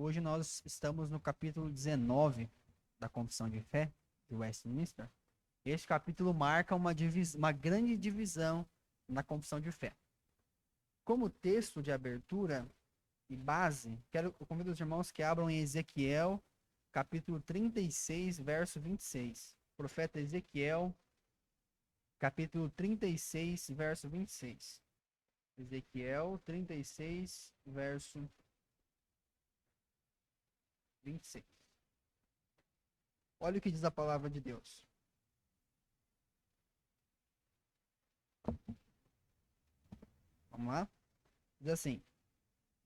Hoje nós estamos no capítulo 19 da Confissão de Fé de Westminster. Este capítulo marca uma grande divisão na Confissão de Fé. Como texto de abertura e base, eu convido os irmãos que abram em Ezequiel, capítulo 36, verso 26. Profeta Ezequiel, capítulo 36, verso 26. Ezequiel 36, verso 26. Olha o que diz a palavra de Deus. Vamos lá? Diz assim: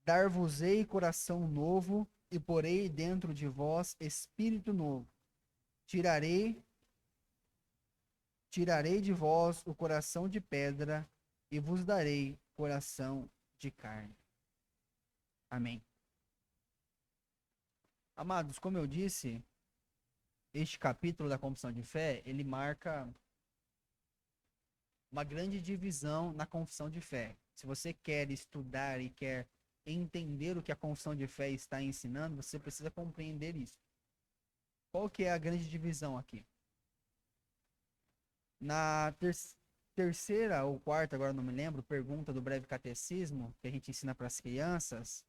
Dar-vos-ei coração novo, e porei dentro de vós espírito novo. Tirarei de vós o coração de pedra, e vos darei coração de carne. Amém. Amados, como eu disse, este capítulo da Confissão de Fé, ele marca uma grande divisão na Confissão de Fé. Se você quer estudar e quer entender o que a Confissão de Fé está ensinando, você precisa compreender isso. Qual que é a grande divisão aqui? Na terceira ou quarta, agora não me lembro, pergunta do breve catecismo, que a gente ensina para as crianças,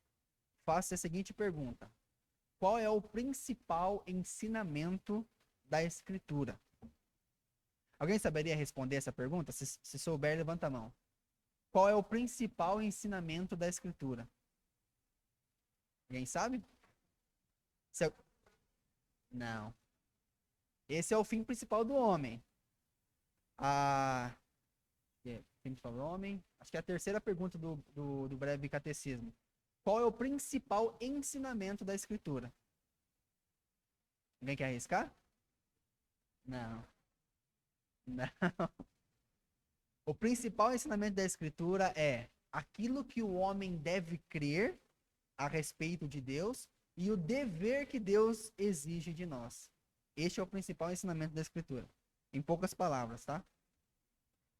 faça a seguinte pergunta: qual é o principal ensinamento da Escritura? Alguém saberia responder essa pergunta? Se souber, levanta a mão. Qual é o principal ensinamento da Escritura? Alguém sabe? Se eu... Não. Esse é o fim principal do homem. A... Fim principal do homem. Acho que é a terceira pergunta do breve catecismo. Qual é o principal ensinamento da Escritura? Alguém quer arriscar? Não. Não. O principal ensinamento da Escritura é aquilo que o homem deve crer a respeito de Deus e o dever que Deus exige de nós. Este é o principal ensinamento da Escritura. Em poucas palavras, tá?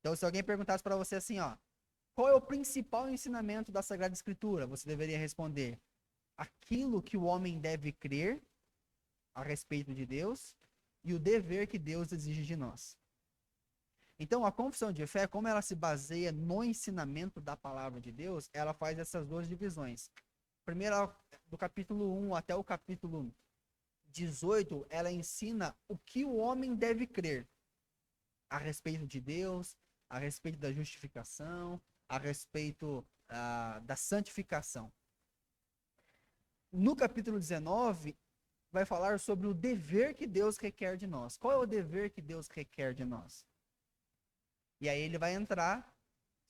Então, se alguém perguntasse para você assim, ó, qual é o principal ensinamento da Sagrada Escritura? Você deveria responder: aquilo que o homem deve crer a respeito de Deus e o dever que Deus exige de nós. Então, a confissão de fé, como ela se baseia no ensinamento da palavra de Deus, ela faz essas duas divisões. Primeiro, do capítulo 1 até o capítulo 18, ela ensina o que o homem deve crer a respeito de Deus, a respeito da justificação, a respeito da santificação. No capítulo 19, vai falar sobre o dever que Deus requer de nós. Qual é o dever que Deus requer de nós? E aí ele vai entrar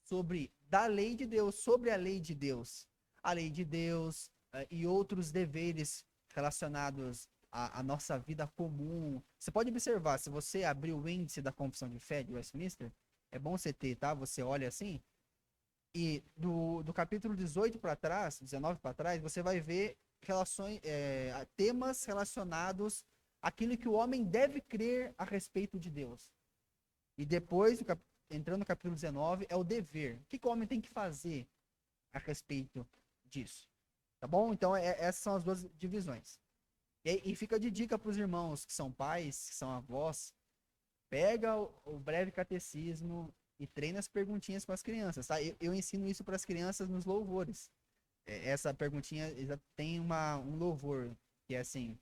sobre da lei de Deus, sobre a lei de Deus. A lei de Deus e outros deveres relacionados à nossa vida comum. Você pode observar, se você abrir o índice da Confissão de Fé de Westminster, é bom você ter, tá? Você olha assim, e do capítulo 18 para trás, 19 para trás, você vai ver temas relacionados àquilo que o homem deve crer a respeito de Deus. E depois, entrando no capítulo 19, é o dever. O que o homem tem que fazer a respeito disso? Tá bom? Então, essas são as duas divisões. E fica de dica para os irmãos que são pais, que são avós, pega o breve catecismo e treina as perguntinhas com as crianças, tá? Eu ensino isso para as crianças nos louvores. Essa perguntinha tem um louvor, que é assim: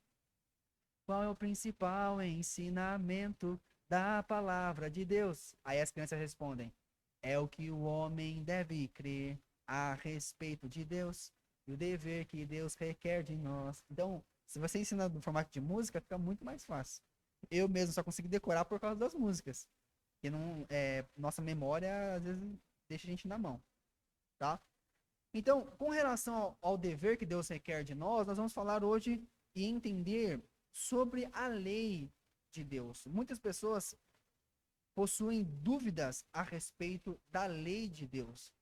qual é o principal ensinamento da palavra de Deus? Aí as crianças respondem: é o que o homem deve crer a respeito de Deus e o dever que Deus requer de nós. Então, se você ensina no formato de música, fica muito mais fácil. Eu mesmo só consigo decorar por causa das músicas. Que não, nossa memória, às vezes, deixa a gente na mão. Tá? Então, com relação ao dever que Deus requer de nós vamos falar hoje e entender sobre a lei de Deus. Muitas pessoas possuem dúvidas a respeito da lei de Deus.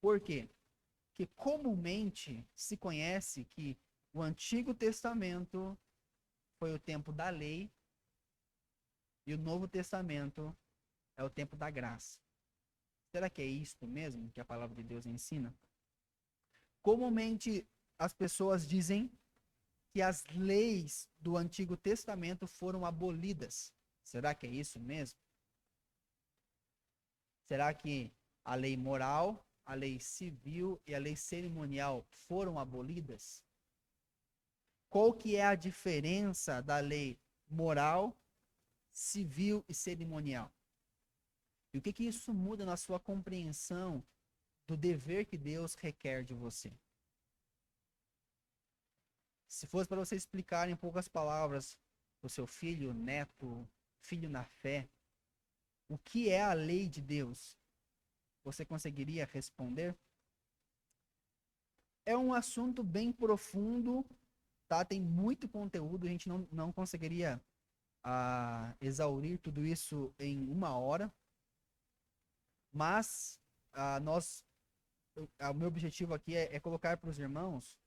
Por quê? Porque comumente se conhece que o Antigo Testamento foi o tempo da lei e o Novo Testamento é o tempo da graça. Será que é isto mesmo que a palavra de Deus ensina? Comumente as pessoas dizem que as leis do Antigo Testamento foram abolidas. Será que é isso mesmo? Será que a lei moral, a lei civil e a lei cerimonial foram abolidas? Qual que é a diferença da lei moral, civil e cerimonial? E o que que isso muda na sua compreensão do dever que Deus requer de você? Se fosse para você explicar em poucas palavras para o seu filho, neto, filho na fé, o que é a lei de Deus, você conseguiria responder? É um assunto bem profundo, tá? Tem muito conteúdo, a gente não conseguiria exaurir tudo isso em uma hora, mas o meu objetivo aqui é colocar para os irmãos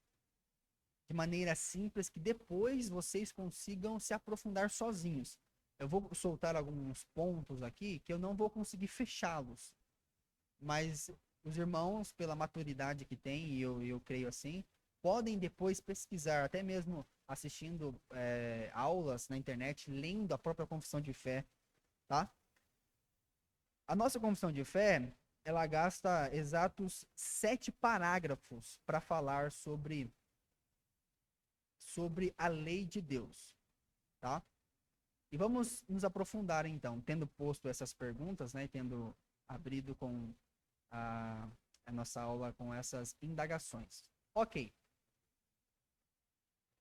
de maneira simples que depois vocês consigam se aprofundar sozinhos. Eu vou soltar alguns pontos aqui que eu não vou conseguir fechá-los, mas os irmãos, pela maturidade que têm, e eu creio assim, podem depois pesquisar, até mesmo assistindo aulas na internet, lendo a própria confissão de fé, tá? A nossa confissão de fé, ela gasta exatos 7 parágrafos para falar sobre a lei de Deus, tá? E vamos nos aprofundar então, tendo posto essas perguntas, né, tendo abrido com a nossa aula com essas indagações. Ok.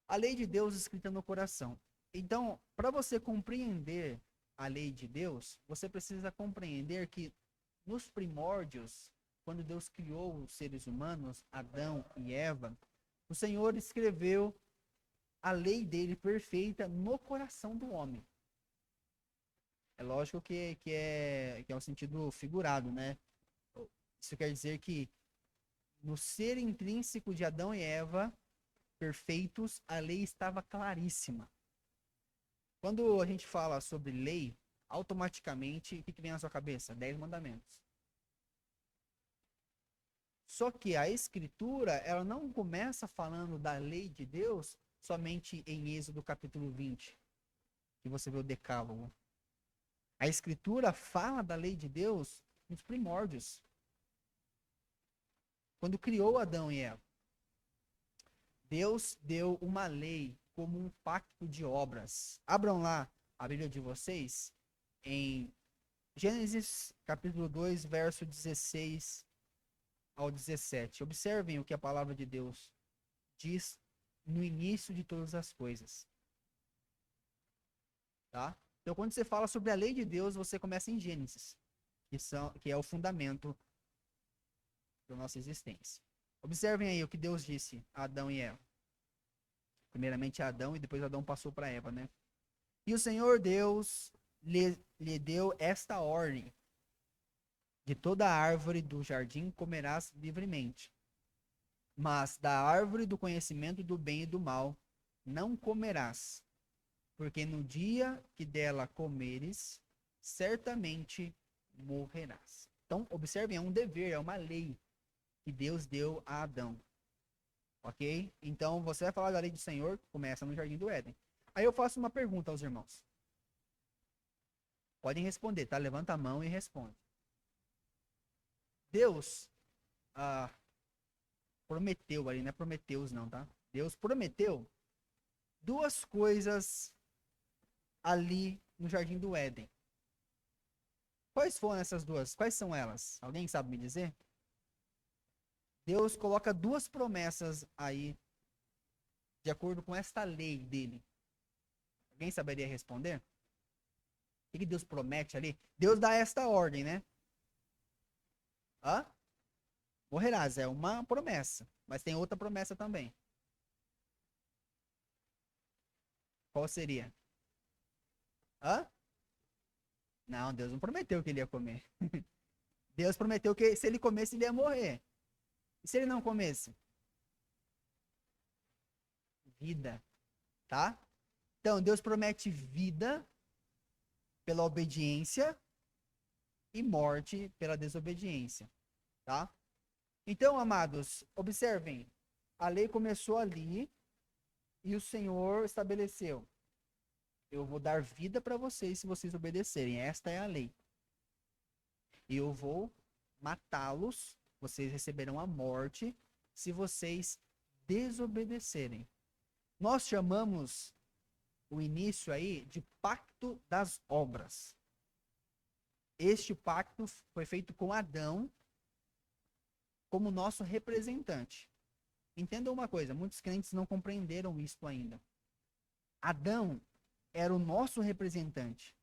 A lei de Deus escrita no coração. Então, para você compreender a lei de Deus, você precisa compreender que nos primórdios, quando Deus criou os seres humanos, Adão e Eva, o Senhor escreveu a lei dele perfeita no coração do homem. É lógico que é um sentido figurado, né? Isso quer dizer que no ser intrínseco de Adão e Eva, perfeitos, a lei estava claríssima. Quando a gente fala sobre lei, automaticamente, o que vem na sua cabeça? 10 mandamentos. Só que a Escritura, ela não começa falando da lei de Deus somente em Êxodo capítulo 20, que você vê o decálogo. A Escritura fala da lei de Deus nos primórdios. Quando criou Adão e Eva. Deus deu uma lei como um pacto de obras. Abram lá a Bíblia de vocês em Gênesis capítulo 2, verso 16 ao 17. Observem o que a palavra de Deus diz no início de todas as coisas. Tá? Então, quando você fala sobre a lei de Deus, você começa em Gênesis, que é o fundamento da nossa existência. Observem aí o que Deus disse a Adão e Eva. Primeiramente a Adão e depois Adão passou para Eva, né? E o Senhor Deus lhe deu esta ordem: de toda árvore do jardim comerás livremente, mas da árvore do conhecimento do bem e do mal não comerás, porque no dia que dela comeres, certamente morrerás. Então, observem, é um dever, é uma lei que Deus deu a Adão. Ok? Então, você vai falar da lei do Senhor, que começa no Jardim do Éden. Aí eu faço uma pergunta aos irmãos. Podem responder, tá? Levanta a mão e responde. Deus prometeu ali, não é Prometeus não, tá? Deus prometeu 2 coisas ali no Jardim do Éden. Quais foram essas 2? Quais são elas? Alguém sabe me dizer? Deus coloca 2 promessas aí, de acordo com esta lei dele. Alguém saberia responder? O que Deus promete ali? Deus dá esta ordem, né? Hã? Morrerás, é uma promessa. Mas tem outra promessa também. Qual seria? Hã? Não, Deus não prometeu que ele ia comer. Deus prometeu que se ele comesse, ele ia morrer. E se ele não comesse? Vida. Tá? Então, Deus promete vida pela obediência e morte pela desobediência. Tá? Então, amados, observem. a lei começou ali e o Senhor estabeleceu: eu vou dar vida para vocês se vocês obedecerem. Esta é a lei. E eu vou matá-los, vocês receberão a morte se vocês desobedecerem. Nós chamamos o início aí de pacto das obras. Este pacto foi feito com Adão como nosso representante. Entenda uma coisa, muitos crentes não compreenderam isso ainda. Adão era o nosso representante.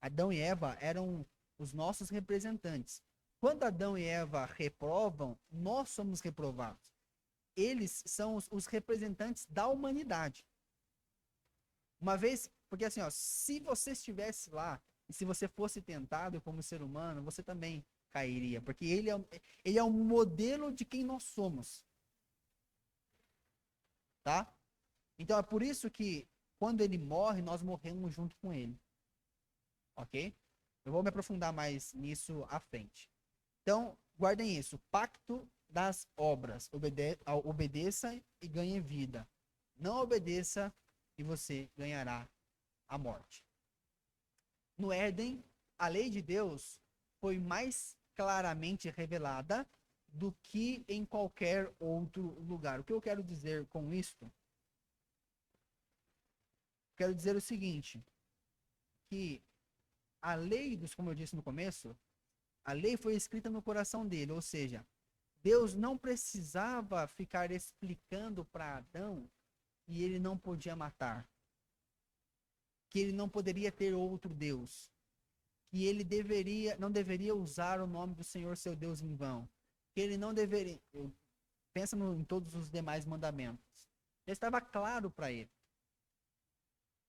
Adão e Eva eram os nossos representantes. Quando Adão e Eva reprovam, nós somos reprovados. Eles são os representantes da humanidade. Uma vez, porque assim, ó, se você estivesse lá e se você fosse tentado como ser humano, você também cairia, porque ele é um modelo de quem nós somos. Tá? Então é por isso que quando ele morre, nós morremos junto com ele. Ok? Eu vou me aprofundar mais nisso à frente. Então, guardem isso. Pacto das obras. Obedeça e ganhe vida. Não obedeça e você ganhará a morte. No Éden, a lei de Deus foi mais claramente revelada do que em qualquer outro lugar. O que eu quero dizer com isto? Quero dizer o seguinte, que a lei, como eu disse no começo, a lei foi escrita no coração dele, ou seja, Deus não precisava ficar explicando para Adão que ele não podia matar, que ele não poderia ter outro Deus, que ele não deveria usar o nome do Senhor seu Deus em vão, que ele não deveria, pensa em todos os demais mandamentos. Já estava claro para ele.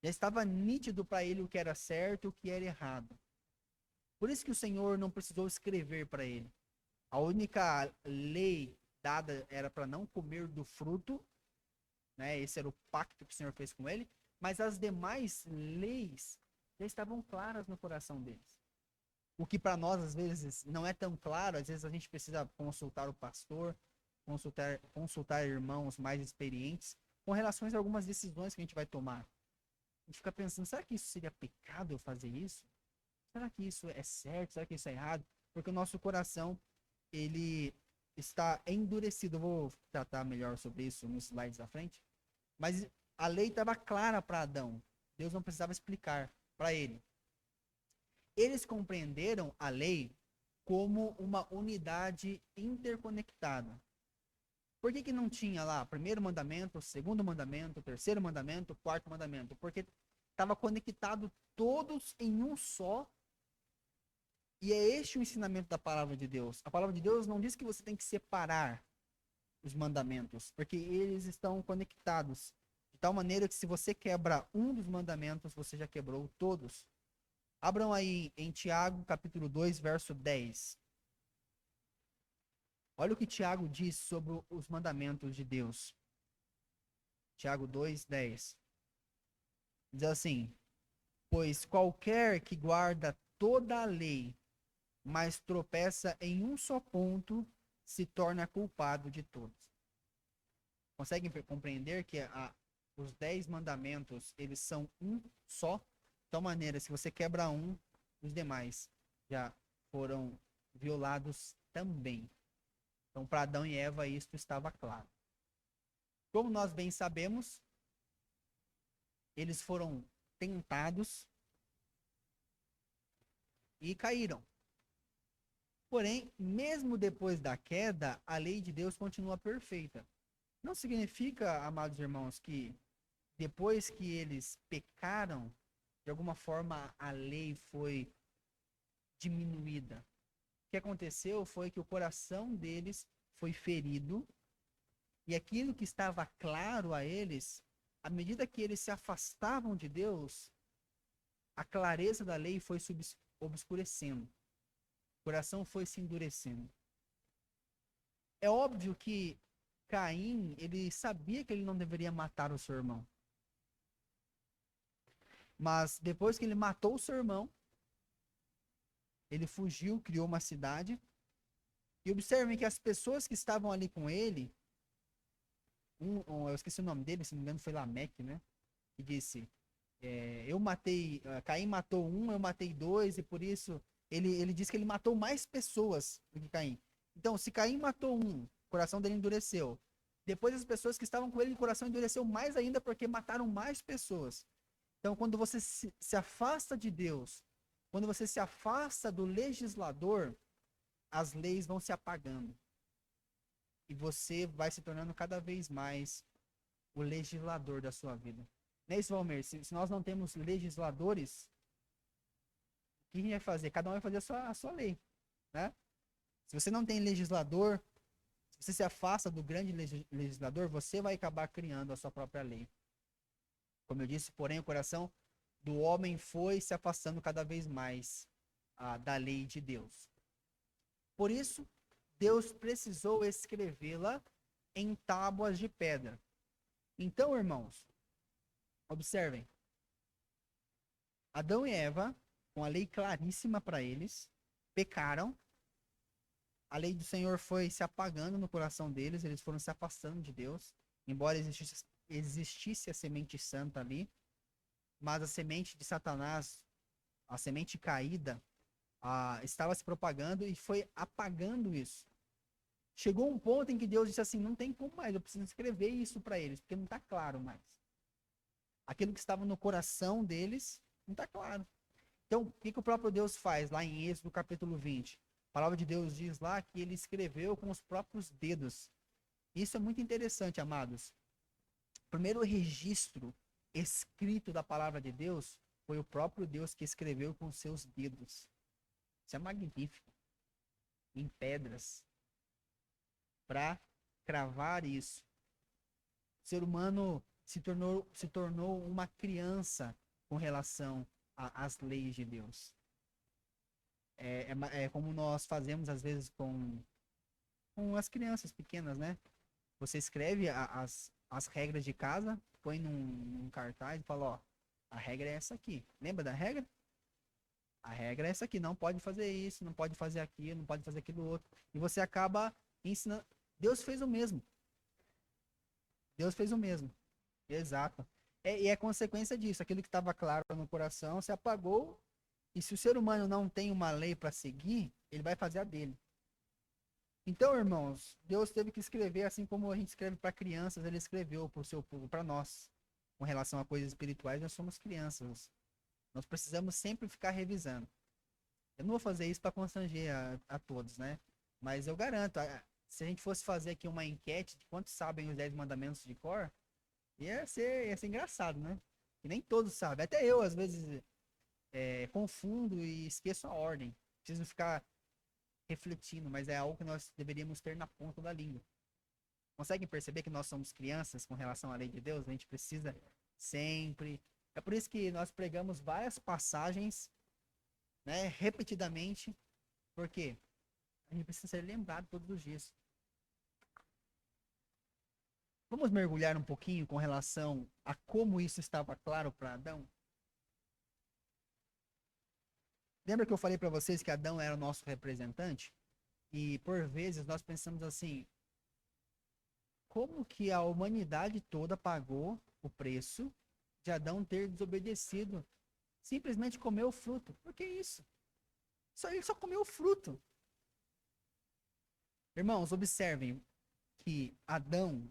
Já estava nítido para ele o que era certo e o que era errado. Por isso que o Senhor não precisou escrever para ele. A única lei dada era para não comer do fruto, né? Esse era o pacto que o Senhor fez com ele. Mas as demais leis já estavam claras no coração deles. O que para nós, às vezes, não é tão claro. Às vezes a gente precisa consultar o pastor, consultar irmãos mais experientes com relação a algumas decisões que a gente vai tomar. A gente fica pensando, será que isso seria pecado eu fazer isso? Será que isso é certo? Será que isso é errado? Porque o nosso coração, ele está endurecido. Eu vou tratar melhor sobre isso nos slides da frente. Mas a lei estava clara para Adão. Deus não precisava explicar para ele. Eles compreenderam a lei como uma unidade interconectada. Por que não tinha lá primeiro mandamento, segundo mandamento, terceiro mandamento, quarto mandamento? Porque estava conectado todos em um só. E é este o ensinamento da palavra de Deus. A palavra de Deus não diz que você tem que separar os mandamentos, porque eles estão conectados. De tal maneira que se você quebra um dos mandamentos, você já quebrou todos. Abram aí em Tiago, capítulo 2, verso 10. Olha o que Tiago diz sobre os mandamentos de Deus. Tiago 2, 10. Diz assim: pois qualquer que guarda toda a lei, mas tropeça em um só ponto, se torna culpado de todos. Conseguem compreender que os 10 mandamentos, eles são um só? De tal maneira, se você quebra um, os demais já foram violados também. Então, para Adão e Eva, isto estava claro. Como nós bem sabemos, eles foram tentados e caíram. Porém, mesmo depois da queda, a lei de Deus continua perfeita. Não significa, amados irmãos, que depois que eles pecaram, de alguma forma a lei foi diminuída. O que aconteceu foi que o coração deles foi ferido e aquilo que estava claro a eles, à medida que eles se afastavam de Deus, a clareza da lei foi se obscurecendo. O coração foi se endurecendo. É óbvio que Caim, ele sabia que ele não deveria matar o seu irmão. Mas depois que ele matou o seu irmão, ele fugiu, criou uma cidade. E observem que as pessoas que estavam ali com ele eu esqueci o nome dele, se não me engano foi Lameque, né? Que disse, Caim matou um, eu matei dois, e por isso ele diz que ele matou mais pessoas do que Caim. Então, se Caim matou um, o coração dele endureceu. Depois as pessoas que estavam com ele, o coração endureceu mais ainda porque mataram mais pessoas. Então, quando você se afasta de Deus, quando você se afasta do legislador, as leis vão se apagando. E você vai se tornando cada vez mais o legislador da sua vida. Não é isso, Valmer? Se nós não temos legisladores, o que a gente vai fazer? Cada um vai fazer a sua lei, né? Se você não tem legislador, se você se afasta do grande legislador, você vai acabar criando a sua própria lei. Como eu disse, porém, o coração do homem foi se afastando cada vez mais da lei de Deus. Por isso, Deus precisou escrevê-la em tábuas de pedra. Então, irmãos, observem. Adão e Eva, com a lei claríssima para eles, pecaram. A lei do Senhor foi se apagando no coração deles, eles foram se afastando de Deus. Embora existisse a semente santa ali, mas a semente de Satanás, a semente caída, estava se propagando e foi apagando isso. Chegou um ponto em que Deus disse assim, não tem como mais, eu preciso escrever isso para eles, porque não está claro mais. Aquilo que estava no coração deles, não está claro. Então, o que o próprio Deus faz lá em Êxodo capítulo 20? A palavra de Deus diz lá que ele escreveu com os próprios dedos. Isso é muito interessante, amados. O primeiro registro escrito da palavra de Deus foi o próprio Deus que escreveu com seus dedos. Isso é magnífico. Em pedras. Para cravar isso. O ser humano se tornou uma criança com relação às leis de Deus. É como nós fazemos às vezes com as crianças pequenas, né? Você escreve as regras de casa, põe num cartaz e fala, ó, a regra é essa aqui. Lembra da regra? A regra é essa aqui, não pode fazer isso, não pode fazer aquilo, não pode fazer aquilo outro. E você acaba ensinando. Deus fez o mesmo. Deus fez o mesmo. Exato. E é consequência disso. Aquilo que estava claro no coração se apagou. E se o ser humano não tem uma lei para seguir, ele vai fazer a dele. Então, irmãos, Deus teve que escrever, assim como a gente escreve para crianças, ele escreveu para o seu povo, para nós. Com relação a coisas espirituais, nós somos crianças. Nós precisamos sempre ficar revisando. Eu não vou fazer isso para constranger a todos, né? Mas eu garanto, se a gente fosse fazer aqui uma enquete de quantos sabem os 10 mandamentos de cor, ia ser engraçado, né? E nem todos sabem. Até eu, às vezes, confundo e esqueço a ordem. Preciso ficar refletindo, mas é algo que nós deveríamos ter na ponta da língua. Conseguem perceber que nós somos crianças com relação à lei de Deus? A gente precisa sempre. É por isso que nós pregamos várias passagens, né, repetidamente, porque a gente precisa ser lembrado todos os dias. Vamos mergulhar um pouquinho com relação a como isso estava claro para Adão? Lembra que eu falei para vocês que Adão era o nosso representante? E por vezes nós pensamos assim, como que a humanidade toda pagou o preço de Adão ter desobedecido? Simplesmente comeu o fruto. Por que isso? Ele só comeu o fruto. Irmãos, observem que Adão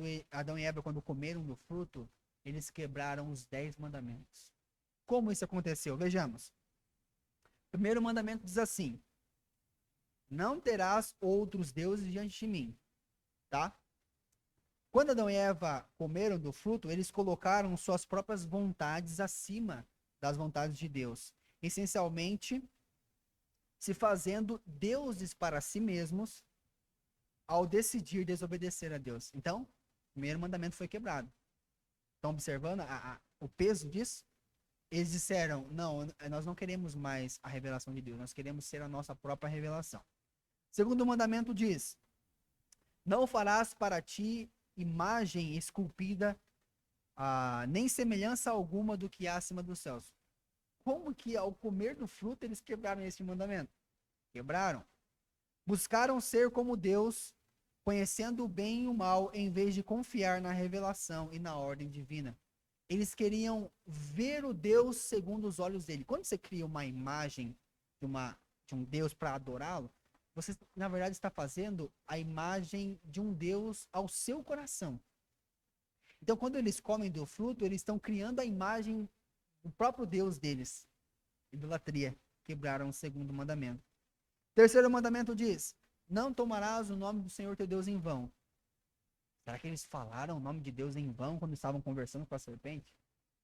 e Eva, quando comeram do fruto, eles quebraram os 10 mandamentos. Como isso aconteceu? Vejamos. O primeiro mandamento diz assim: não terás outros deuses diante de mim. Tá? Quando Adão e Eva comeram do fruto, eles colocaram suas próprias vontades acima das vontades de Deus. Essencialmente, se fazendo deuses para si mesmos ao decidir desobedecer a Deus. Então, o primeiro mandamento foi quebrado. Estão observando o peso disso? Eles disseram, não, nós não queremos mais a revelação de Deus, nós queremos ser a nossa própria revelação. Segundo mandamento diz, não farás para ti imagem esculpida, nem semelhança alguma do que há acima dos céus. Como que ao comer do fruto eles quebraram esse mandamento? Quebraram. Buscaram ser como Deus, conhecendo o bem e o mal, em vez de confiar na revelação e na ordem divina. Eles queriam ver o Deus segundo os olhos dele. Quando você cria uma imagem de um Deus para adorá-lo, você, na verdade, está fazendo a imagem de um Deus ao seu coração. Então, quando eles comem do fruto, eles estão criando a imagem do próprio Deus deles. Idolatria. Quebraram o segundo mandamento. Terceiro mandamento diz: não tomarás o nome do Senhor teu Deus em vão. Será que eles falaram o nome de Deus em vão quando estavam conversando com a serpente?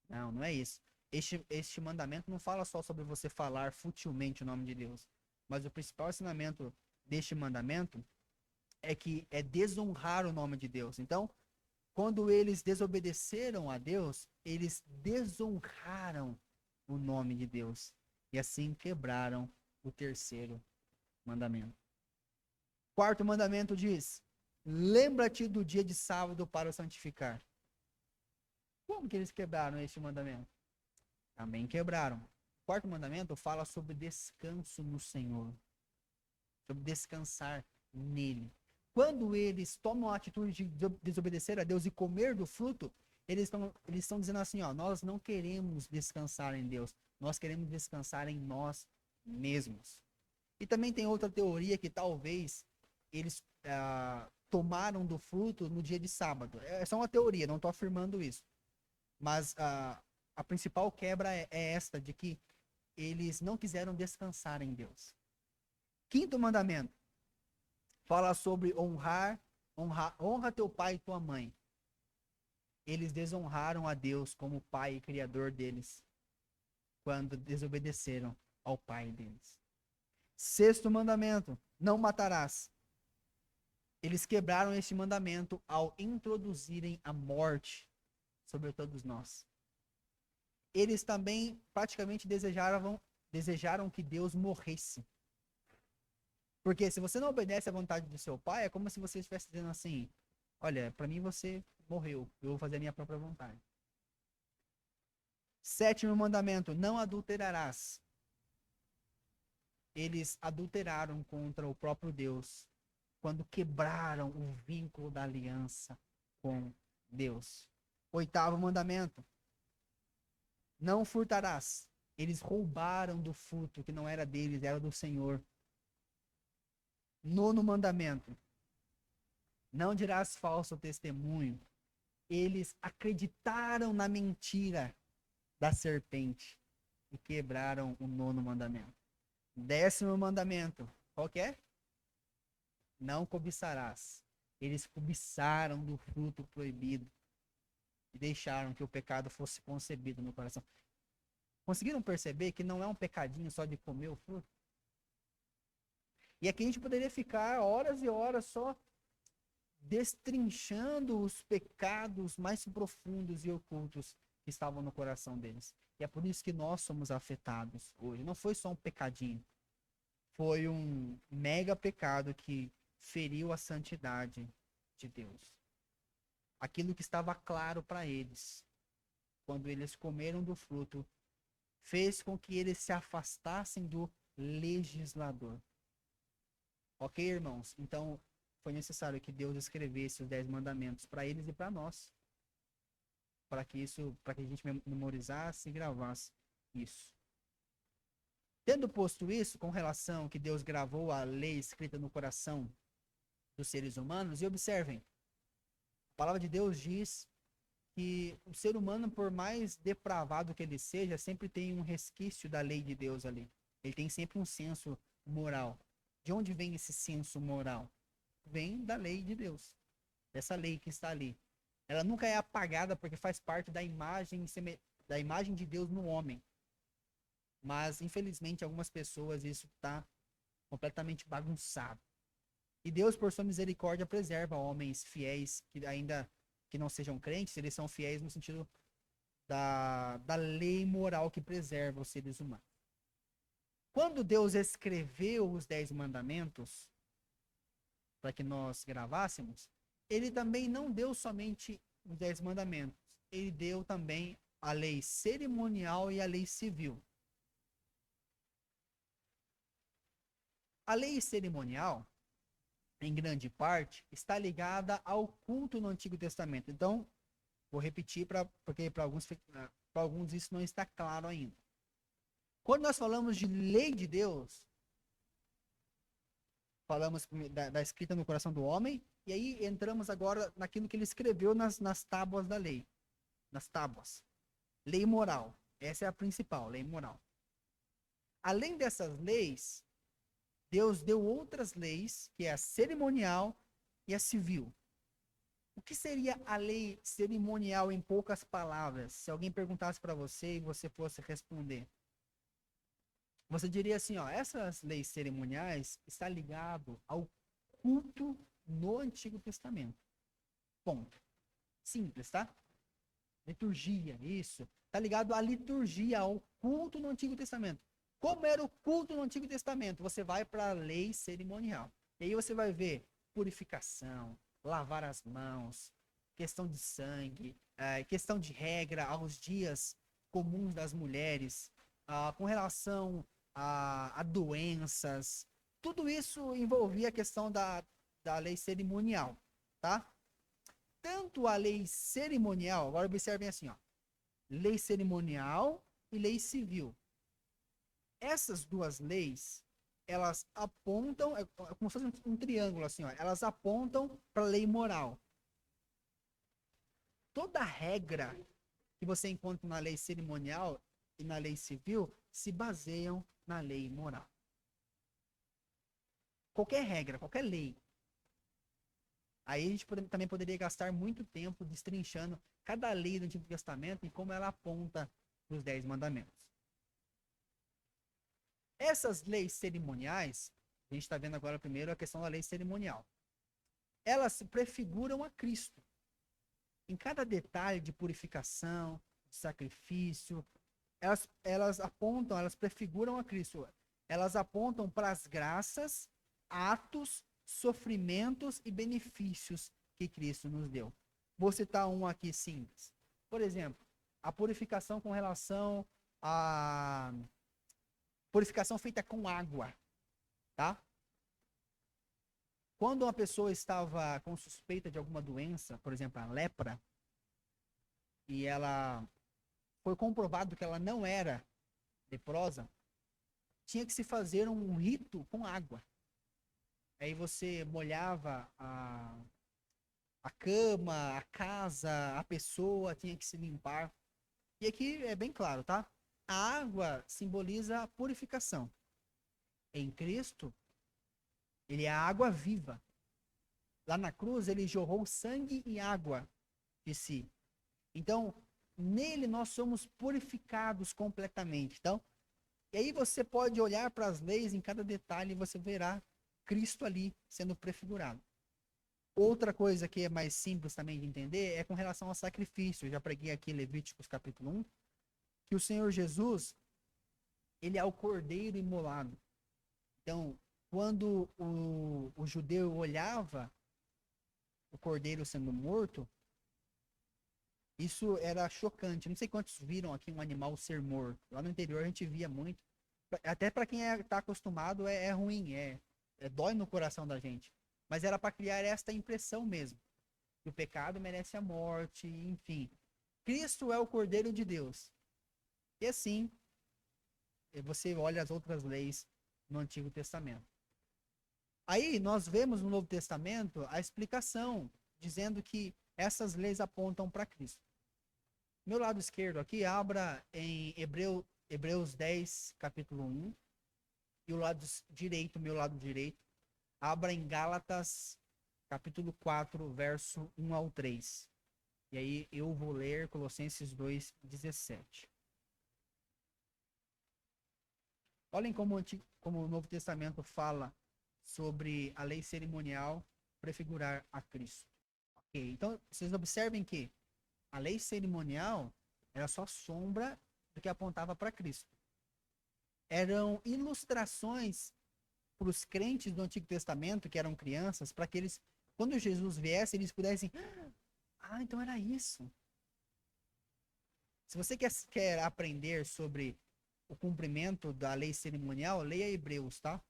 Não, não é isso. Este mandamento não fala só sobre você falar futilmente o nome de Deus. Mas o principal ensinamento deste mandamento é que é desonrar o nome de Deus. Então, quando eles desobedeceram a Deus, eles desonraram o nome de Deus. E assim quebraram o terceiro mandamento. Quarto mandamento diz: lembra-te do dia de sábado para o santificar. Como que eles quebraram este mandamento? Também quebraram. O quarto mandamento fala sobre descanso no Senhor. Sobre descansar nele. Quando eles tomam a atitude de desobedecer a Deus e comer do fruto, eles estão dizendo assim, ó, nós não queremos descansar em Deus, nós queremos descansar em nós mesmos. E também tem outra teoria que talvez eles tomaram do fruto no dia de sábado. É só uma teoria, não estou afirmando isso. Mas a principal quebra é esta, de que eles não quiseram descansar em Deus. Quinto mandamento fala sobre honra teu pai e tua mãe. Eles desonraram a Deus como pai e criador deles quando desobedeceram ao pai deles. Sexto mandamento: não matarás. Eles quebraram este mandamento ao introduzirem a morte sobre todos nós. Eles também praticamente desejaram que Deus morresse. Porque se você não obedece à vontade do seu pai, é como se você estivesse dizendo assim: olha, para mim você morreu, eu vou fazer a minha própria vontade. Sétimo mandamento: não adulterarás. Eles adulteraram contra o próprio Deus quando quebraram o vínculo da aliança com Deus. Oitavo mandamento: não furtarás. Eles roubaram do fruto que não era deles, era do Senhor. Nono mandamento: não dirás falso testemunho. Eles acreditaram na mentira da serpente e quebraram o nono mandamento. Décimo mandamento, qual que é? Não cobiçarás. Eles cobiçaram do fruto proibido e deixaram que o pecado fosse concebido no coração. Conseguiram perceber que não é um pecadinho só de comer o fruto? E aqui a gente poderia ficar horas e horas só destrinchando os pecados mais profundos e ocultos que estavam no coração deles. E é por isso que nós somos afetados hoje. Não foi só um pecadinho. Foi um mega pecado que feriu a santidade de Deus. Aquilo que estava claro para eles, quando eles comeram do fruto, fez com que eles se afastassem do legislador. Ok, irmãos? Então, foi necessário que Deus escrevesse os 10 mandamentos para eles e para nós. Para que a gente memorizasse e gravasse isso. Tendo posto isso, com relação que Deus gravou a lei escrita no coração dos seres humanos, e observem, a palavra de Deus diz que o ser humano, por mais depravado que ele seja, sempre tem um resquício da lei de Deus ali. Ele tem sempre um senso moral. De onde vem esse senso moral? Vem da lei de Deus, dessa lei que está ali. Ela nunca é apagada porque faz parte da imagem de Deus no homem. Mas, infelizmente, algumas pessoas isso está completamente bagunçado. E Deus, por sua misericórdia, preserva homens fiéis que ainda que não sejam crentes, eles são fiéis no sentido da lei moral que preserva os seres humanos. Quando Deus escreveu os 10 mandamentos, para que nós gravássemos, ele também não deu somente os 10 mandamentos, ele deu também a lei cerimonial e a lei civil. A lei cerimonial, em grande parte, está ligada ao culto no Antigo Testamento. Então, vou repetir porque para alguns isso não está claro ainda. Quando nós falamos de lei de Deus, falamos da escrita no coração do homem, e aí entramos agora naquilo que ele escreveu nas tábuas da lei. Nas tábuas. Lei moral. Essa é a principal, lei moral. Além dessas leis, Deus deu outras leis, que é a cerimonial e a civil. O que seria a lei cerimonial em poucas palavras? Se alguém perguntasse para você e você fosse responder. Você diria assim, ó, essas leis cerimoniais está ligado ao culto no Antigo Testamento. Ponto. Simples, tá? Liturgia, isso. Está ligado à liturgia, ao culto no Antigo Testamento. Como era o culto no Antigo Testamento? Você vai para a lei cerimonial. E aí você vai ver purificação, lavar as mãos, questão de sangue, questão de regra aos dias comuns das mulheres, com relação a doenças. Tudo isso envolvia a questão da lei cerimonial, tá? Tanto a lei cerimonial, agora observem assim, ó, lei cerimonial e lei civil. Essas duas leis, elas apontam, é como se fosse um triângulo assim, ó, elas apontam para a lei moral. Toda regra que você encontra na lei cerimonial e na lei civil se baseiam na lei moral. Qualquer regra, qualquer lei. Aí a gente também poderia gastar muito tempo destrinchando cada lei do Antigo Testamento e como ela aponta para os 10 mandamentos. Essas leis cerimoniais, a gente está vendo agora primeiro a questão da lei cerimonial. Elas prefiguram a Cristo. Em cada detalhe de purificação, de sacrifício, elas apontam, elas prefiguram a Cristo. Elas apontam para as graças, atos, sofrimentos e benefícios que Cristo nos deu. Vou citar um aqui simples. Por exemplo, a purificação com relação a purificação feita com água, tá? Quando uma pessoa estava com suspeita de alguma doença, por exemplo, a lepra, e ela foi comprovado que ela não era leprosa, tinha que se fazer um rito com água. Aí você molhava a cama, a casa, a pessoa tinha que se limpar. E aqui é bem claro, tá? A água simboliza a purificação. Em Cristo, ele é a água viva. Lá na cruz, ele jorrou sangue e água de si. Então, nele nós somos purificados completamente. Então, e aí você pode olhar para as leis em cada detalhe e você verá Cristo ali sendo prefigurado. Outra coisa que é mais simples também de entender é com relação ao sacrifício. Eu já preguei aqui Levíticos capítulo 1, que o Senhor Jesus, ele é o cordeiro imolado. Então, quando o judeu olhava o cordeiro sendo morto, isso era chocante. Não sei quantos viram aqui um animal ser morto. Lá no interior a gente via muito. Até para quem está acostumado é ruim, dói no coração da gente. Mas era para criar esta impressão mesmo. Que o pecado merece a morte, enfim. Cristo é o Cordeiro de Deus. E assim, você olha as outras leis no Antigo Testamento. Aí nós vemos no Novo Testamento a explicação, dizendo que essas leis apontam para Cristo. Meu lado esquerdo aqui, abra em Hebreus 10, capítulo 1. E o lado direito, meu lado direito, abra em Gálatas, capítulo 4, verso 1 ao 3. E aí eu vou ler Colossenses 2, 17. Olhem como o Novo Testamento fala sobre a lei cerimonial prefigurar a Cristo. Ok, então vocês observem que a lei cerimonial era só sombra do que apontava para Cristo. Eram ilustrações para os crentes do Antigo Testamento, que eram crianças, para que eles, quando Jesus viesse, eles pudessem, então era isso. Se você quer aprender sobre o cumprimento da lei cerimonial, leia Hebreus, tá?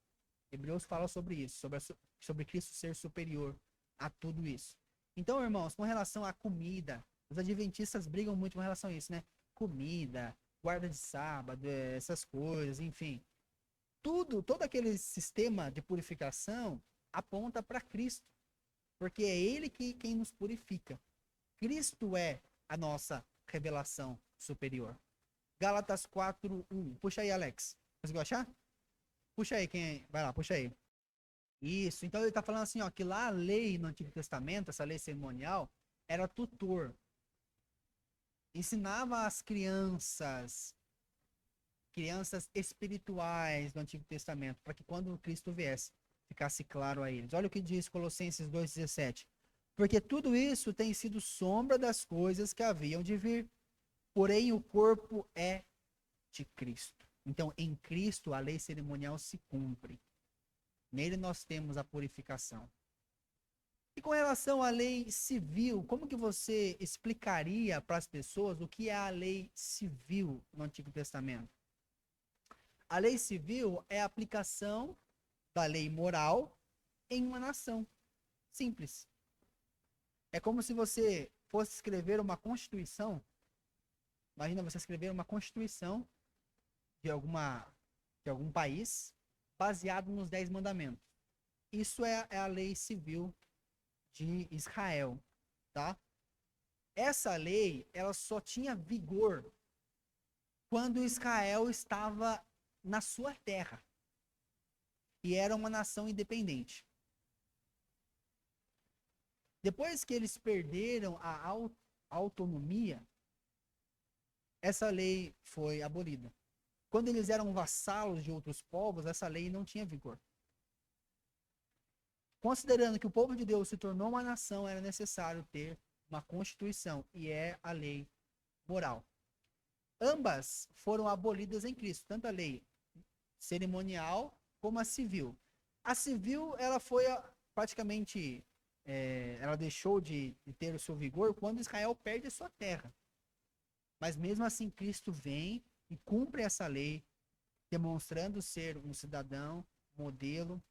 Hebreus fala sobre isso, sobre sobre Cristo ser superior a tudo isso. Então, irmãos, com relação à comida, os adventistas brigam muito com relação a isso, né? Comida, guarda de sábado, essas coisas, enfim. Todo aquele sistema de purificação aponta para Cristo, porque é Ele quem nos purifica. Cristo é a nossa revelação superior. Gálatas 4:1. Puxa aí, Alex. Conseguiu achar? Puxa aí, vai lá, puxa aí. Isso, então ele está falando assim, ó, que lá a lei no Antigo Testamento, essa lei cerimonial, era tutor. Ensinava as crianças espirituais do Antigo Testamento, para que quando Cristo viesse, ficasse claro a eles. Olha o que diz Colossenses 2,17. Porque tudo isso tem sido sombra das coisas que haviam de vir, porém o corpo é de Cristo. Então, em Cristo, a lei cerimonial se cumpre. Nele nós temos a purificação. E com relação à lei civil, como que você explicaria para as pessoas o que é a lei civil no Antigo Testamento? A lei civil é a aplicação da lei moral em uma nação. Simples. É como se você fosse escrever uma constituição. Imagina você escrever uma constituição de algum país baseado nos 10 mandamentos. Isso é a lei civil de Israel, tá? Essa lei, ela só tinha vigor quando Israel estava na sua terra e era uma nação independente. Depois que eles perderam a autonomia, essa lei foi abolida. Quando eles eram vassalos de outros povos, essa lei não tinha vigor. Considerando que o povo de Deus se tornou uma nação, era necessário ter uma constituição, e é a lei moral. Ambas foram abolidas em Cristo, tanto a lei cerimonial como a civil. A civil, ela foi praticamente, ela deixou de ter o seu vigor quando Israel perde a sua terra. Mas mesmo assim, Cristo vem e cumpre essa lei, demonstrando ser um cidadão, modelo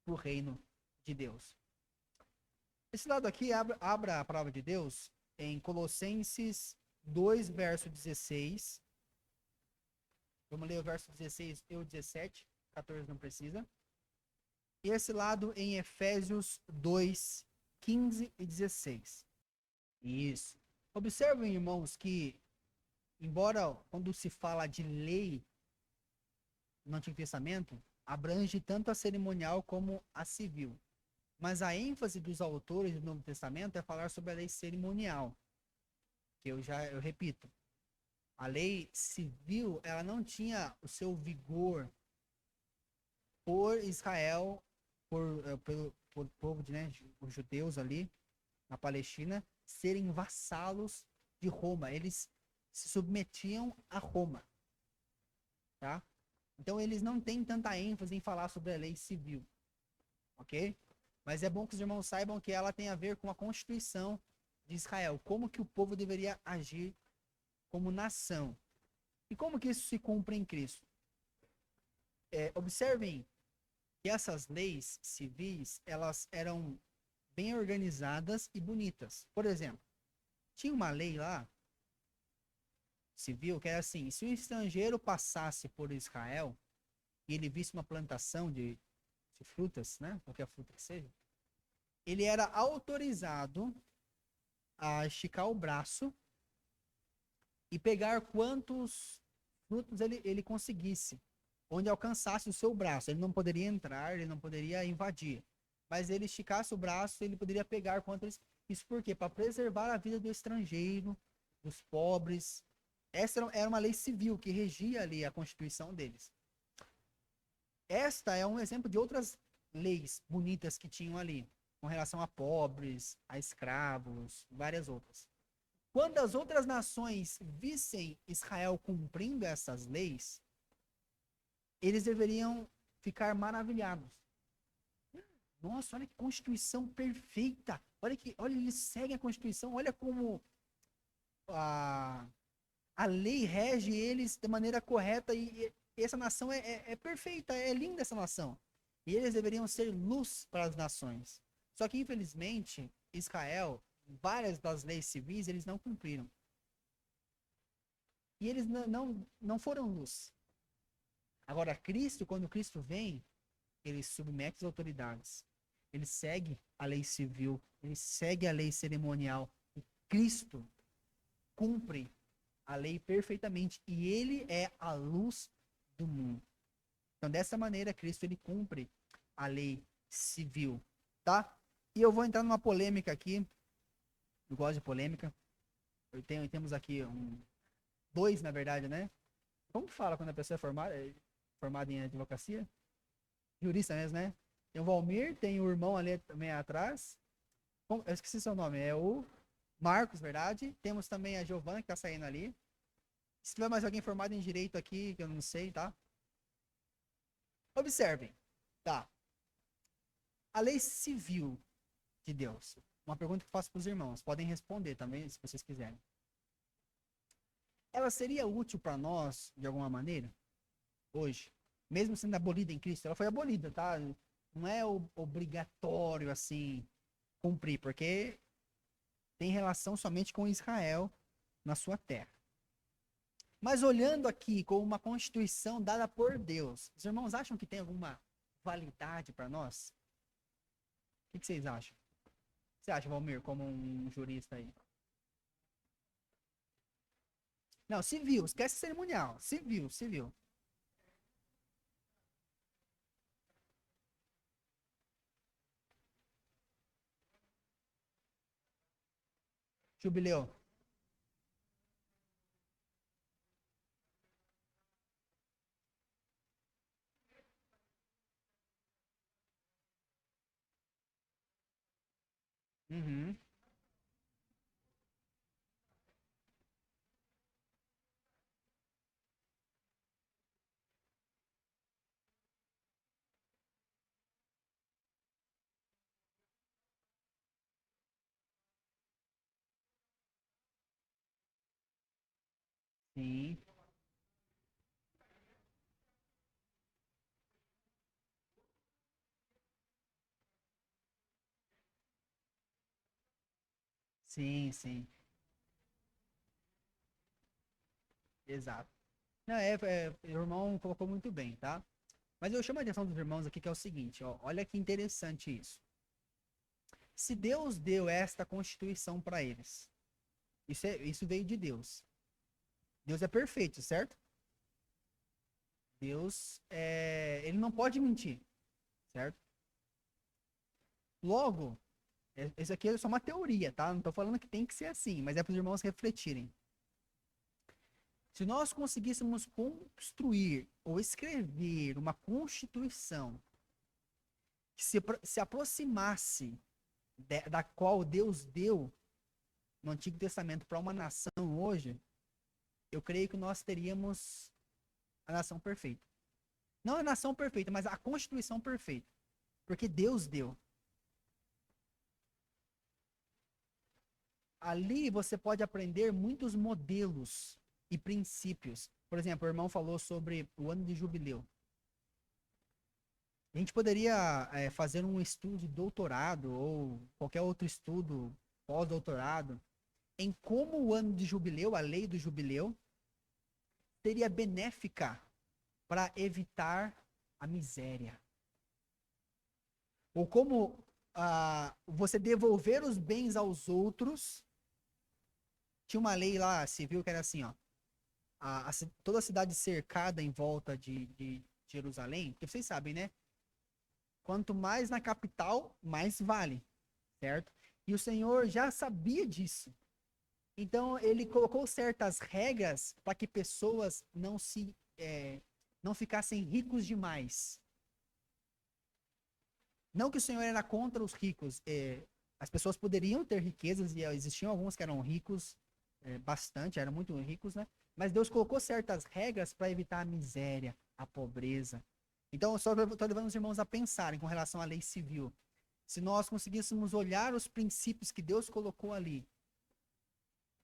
para o reino de Deus. Esse lado aqui, abra a palavra de Deus em Colossenses 2, verso 16. Vamos ler o verso 16 e o 17. 14 não precisa. E esse lado em Efésios 2, 15 e 16. Isso. Observem, irmãos, que embora quando se fala de lei no Antigo Testamento, abrange tanto a cerimonial como a civil. Mas a ênfase dos autores do Novo Testamento é falar sobre a lei cerimonial. Que eu repito, a lei civil, ela não tinha o seu vigor por Israel, por povo de, né, os judeus ali na Palestina, serem vassalos de Roma. Eles se submetiam a Roma. Tá? Então eles não têm tanta ênfase em falar sobre a lei civil. Ok? Mas é bom que os irmãos saibam que ela tem a ver com a Constituição de Israel. Como que o povo deveria agir como nação. E como que isso se cumpre em Cristo? Observem que essas leis civis, elas eram bem organizadas e bonitas. Por exemplo, tinha uma lei lá, civil, que era assim: se um estrangeiro passasse por Israel e ele visse uma plantação de frutas, né, qualquer fruta que seja, ele era autorizado a esticar o braço e pegar quantos frutos ele conseguisse, onde alcançasse o seu braço. Ele não poderia entrar, ele não poderia invadir, mas ele esticasse o braço, ele poderia pegar quantos. Isso por quê? Para preservar a vida do estrangeiro, dos pobres. Essa era uma lei civil que regia ali a constituição deles. Esta é um exemplo de outras leis bonitas que tinham ali, com relação a pobres, a escravos, várias outras. Quando as outras nações vissem Israel cumprindo essas leis, eles deveriam ficar maravilhados. Nossa, olha que constituição perfeita. Olha, eles seguem a Constituição. Olha como a lei rege eles de maneira correta. E essa nação é perfeita, é linda essa nação. E eles deveriam ser luz para as nações. Só que, infelizmente, Israel, várias das leis civis, eles não cumpriram. E eles não foram luz. Agora, Cristo, quando Cristo vem, ele submete as autoridades. Ele segue a lei civil, ele segue a lei cerimonial. E Cristo cumpre a lei perfeitamente. E ele é a luz do mundo. Então, dessa maneira, Cristo ele cumpre a lei civil, tá? E eu vou entrar numa polêmica aqui. Eu gosto de polêmica. Temos aqui dois, na verdade, né? Como que fala quando a pessoa é formada em advocacia? Jurista mesmo, né? Tem o Valmir, tem o irmão ali também atrás. Eu esqueci seu nome, é o Marcos, verdade? Temos também a Giovana que tá saindo ali. Se tiver mais alguém formado em direito aqui, que eu não sei, tá? Observem, tá? A lei civil de Deus. Uma pergunta que eu faço para os irmãos. Podem responder também, se vocês quiserem. Ela seria útil para nós, de alguma maneira, hoje? Mesmo sendo abolida em Cristo, ela foi abolida, tá? Não é obrigatório, assim, cumprir, porque tem relação somente com Israel na sua terra. Mas olhando aqui como uma constituição dada por Deus, os irmãos acham que tem alguma validade para nós? O que vocês acham? O que você acha, Valmir, como um jurista aí? Não, civil, esquece cerimonial. Civil, civil. Jubileu. Uhum. Sim, sim, sim. Exato. Não, o irmão colocou muito bem, tá? Mas eu chamo a atenção dos irmãos aqui que é o seguinte, ó, olha que interessante isso. Se Deus deu esta constituição para eles, isso veio de Deus. Deus é perfeito, certo? Deus, ele não pode mentir, certo? Logo, isso aqui é só uma teoria, tá? Não tô falando que tem que ser assim, mas é para os irmãos refletirem. Se nós conseguíssemos construir ou escrever uma constituição que se aproximasse da qual Deus deu no Antigo Testamento para uma nação hoje, eu creio que nós teríamos a nação perfeita. Não a nação perfeita, mas a Constituição perfeita. Porque Deus deu. Ali você pode aprender muitos modelos e princípios. Por exemplo, o irmão falou sobre o ano de jubileu. A gente poderia fazer um estudo de doutorado ou qualquer outro estudo pós-doutorado em como o ano de jubileu, a lei do jubileu, seria benéfica para evitar a miséria. Ou como você devolver os bens aos outros. Tinha uma lei lá civil que era assim, ó. Toda a cidade cercada em volta de Jerusalém, porque vocês sabem, né? Quanto mais na capital, mais vale, certo? E o Senhor já sabia disso. Então ele colocou certas regras para que pessoas não ficassem ricos demais. Não que o Senhor era contra os ricos. As pessoas poderiam ter riquezas e existiam alguns que eram ricos bastante, eram muito ricos, né? Mas Deus colocou certas regras para evitar a miséria, a pobreza. Então, eu só estou levando os irmãos a pensarem com relação à lei civil. Se nós conseguíssemos olhar os princípios que Deus colocou ali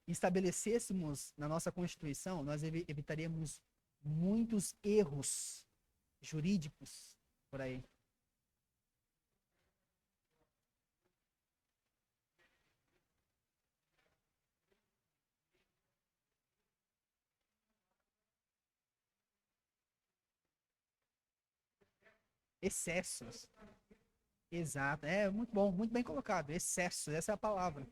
e estabelecêssemos na nossa Constituição, nós evitaríamos muitos erros jurídicos por aí. Excessos. Exato. É muito bom, muito bem colocado. Excesso, essa é a palavra.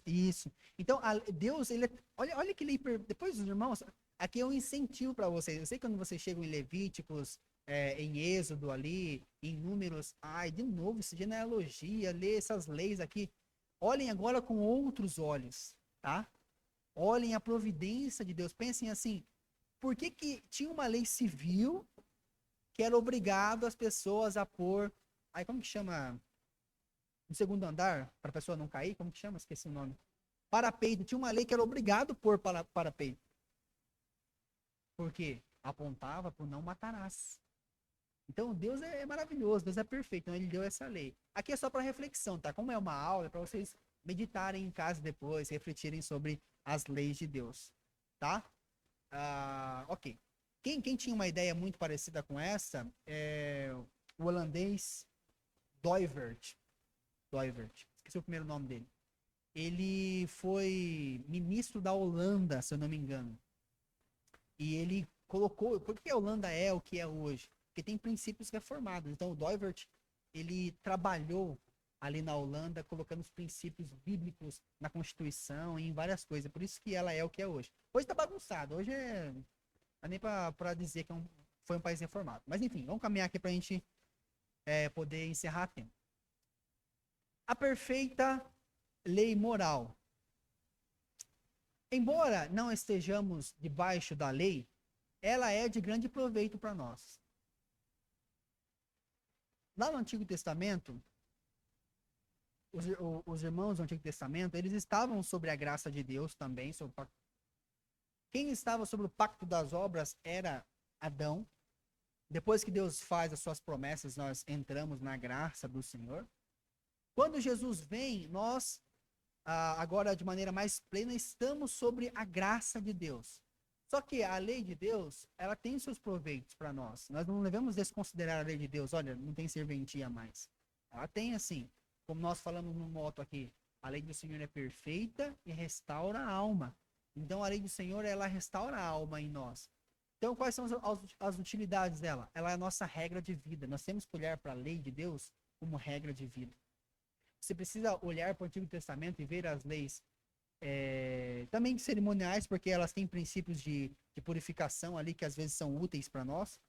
Isso. Então, Deus, olha que depois os irmãos, aqui é um incentivo para vocês. Eu sei que quando vocês chegam em Levíticos, em Êxodo ali, em Números, ai, de novo, isso genealogia, ler essas leis aqui. Olhem agora com outros olhos, tá? Olhem a providência de Deus. Pensem assim, por que que tinha uma lei civil que era obrigado as pessoas a pôr, aí como que chama? No segundo andar, para a pessoa não cair, como que chama? Esqueci o nome. Parapeito. Tinha uma lei que era obrigado a pôr parapeito. Por quê? Apontava para o não matarás. Então, Deus é maravilhoso, Deus é perfeito. Então, ele deu essa lei. Aqui é só para reflexão, tá? Como é uma aula, é para vocês meditarem em casa depois, refletirem sobre as leis de Deus, tá? Ok. Quem tinha uma ideia muito parecida com essa é o holandês Doivert. Doivert. Esqueci o primeiro nome dele. Ele foi ministro da Holanda, se eu não me engano. E ele colocou. Por que a Holanda é o que é hoje? Porque tem princípios reformados. Então, o Doivert, ele trabalhou ali na Holanda, colocando os princípios bíblicos na Constituição e em várias coisas. Por isso que ela é o que é hoje. Hoje tá bagunçado. Hoje não é nem para dizer que foi um país reformado. Mas enfim, vamos caminhar aqui para a gente poder encerrar a tempo. A perfeita lei moral. Embora não estejamos debaixo da lei, ela é de grande proveito para nós. Lá no Antigo Testamento, os irmãos do Antigo Testamento, eles estavam sobre a graça de Deus também. Quem estava sobre o pacto das obras era Adão. Depois que Deus faz as suas promessas, nós entramos na graça do Senhor. Quando Jesus vem, nós, agora de maneira mais plena, estamos sobre a graça de Deus. Só que a lei de Deus, ela tem seus proveitos para nós. Nós não devemos desconsiderar a lei de Deus. Olha, não tem serventia mais. Ela tem assim, como nós falamos no moto aqui, a lei do Senhor é perfeita e restaura a alma. Então a lei do Senhor, ela restaura a alma em nós. Então quais são as utilidades dela? Ela é a nossa regra de vida. Nós temos que olhar para a lei de Deus como regra de vida. Você precisa olhar para o Antigo Testamento e ver as leis também cerimoniais, porque elas têm princípios de purificação ali que às vezes são úteis para nós.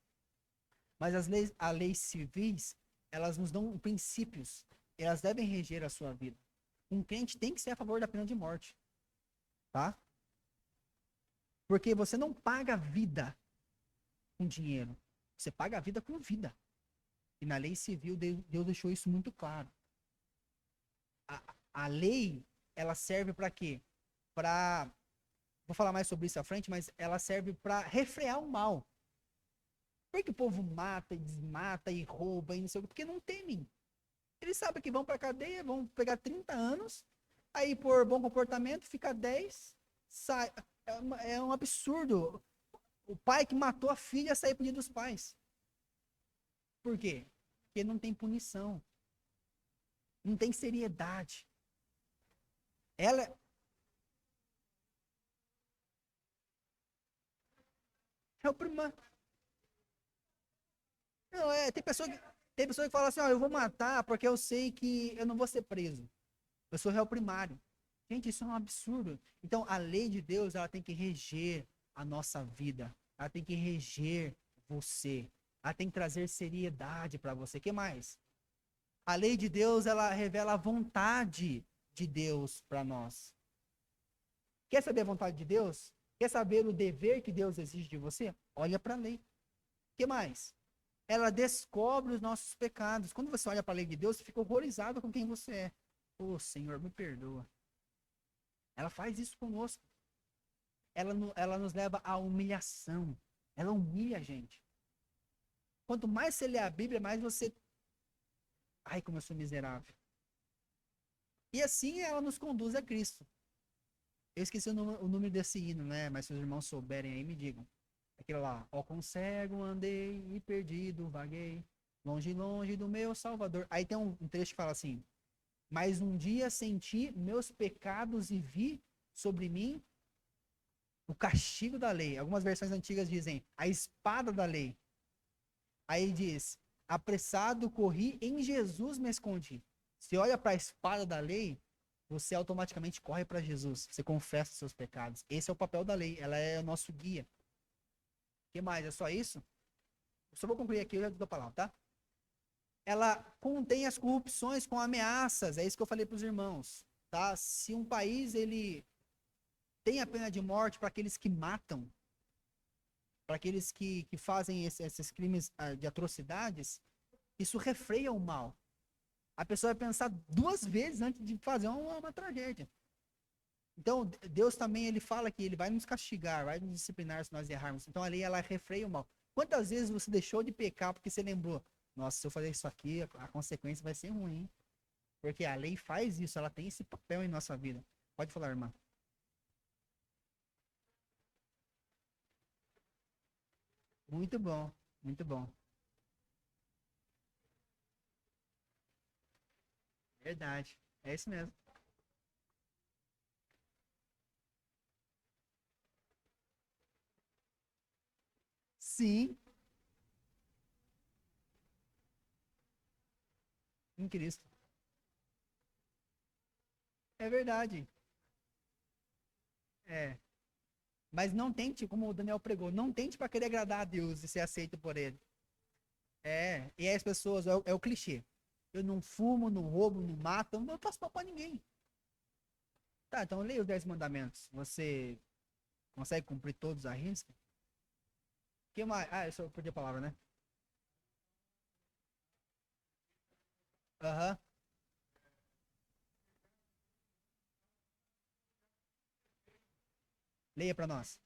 Mas as leis civis, elas nos dão princípios, elas devem reger a sua vida. Um crente tem que ser a favor da pena de morte, tá? Porque você não paga a vida com dinheiro, você paga a vida com vida. E na lei civil, Deus deixou isso muito claro. A lei, ela serve para quê? Vou falar mais sobre isso à frente, mas ela serve para refrear o mal. Por que o povo mata e desmata e rouba e não sei o quê? Porque não temem. Eles sabem que vão para cadeia, vão pegar 30 anos, aí por bom comportamento fica 10, sai. É um absurdo. O pai que matou a filha sair pedindo dos pais. Por quê? Porque não tem punição. Não tem seriedade. Ela é o primeiro. Não, tem pessoa que fala assim, ó, eu vou matar porque eu sei que eu não vou ser preso. Eu sou réu primário. Gente, isso é um absurdo. Então, a lei de Deus, ela tem que reger a nossa vida. Ela tem que reger você. Ela tem que trazer seriedade para você. O que mais? A lei de Deus, ela revela a vontade de Deus para nós. Quer saber a vontade de Deus? Quer saber o dever que Deus exige de você? Olha para a lei. O que mais? Ela descobre os nossos pecados. Quando você olha para a lei de Deus, você fica horrorizado com quem você é. Ô, Senhor, me perdoa. Ela faz isso conosco. Ela nos leva à humilhação. Ela humilha a gente. Quanto mais você lê a Bíblia, mais você... Ai, como eu sou miserável. E assim ela nos conduz a Cristo. Eu esqueci o número desse hino, né? Mas se os irmãos souberem aí, me digam. Aquilo lá. Ó, com cego andei e perdido vaguei, longe, longe do meu Salvador. Aí tem um trecho que fala assim: mas um dia senti meus pecados e vi sobre mim o castigo da lei. Algumas versões antigas dizem a espada da lei. Aí diz, apressado corri, em Jesus me escondi. Você olha para a espada da lei, você automaticamente corre para Jesus. Você confessa os seus pecados. Esse é o papel da lei. Ela é o nosso guia. O que mais? É só isso? Eu só vou concluir aqui, eu já dou a palavra, tá? Ela contém as corrupções com ameaças. É isso que eu falei para os irmãos, tá? Se um país ele tem a pena de morte para aqueles que matam, para aqueles que fazem esses crimes de atrocidades, isso refreia o mal. A pessoa vai pensar duas vezes antes de fazer uma tragédia. Então, Deus também, ele fala que ele vai nos castigar, vai nos disciplinar se nós errarmos. Então, a lei, ela refreia o mal. Quantas vezes você deixou de pecar porque você lembrou? Nossa, se eu fazer isso aqui, a consequência vai ser ruim. Porque a lei faz isso, ela tem esse papel em nossa vida. Pode falar, irmã. Muito bom, muito bom. Verdade. É isso mesmo. Sim, em Cristo. É verdade. É. Mas não tente, como o Daniel pregou, não tente para querer agradar a Deus e ser aceito por ele. É, e aí as pessoas, é o clichê. Eu não fumo, não roubo, não mato, eu não faço mal pra ninguém. Tá, então leia os 10 mandamentos. Você consegue cumprir todos a risca? Que mais? Ah, eu só perdi a palavra, né? Aham. Leia pra nós.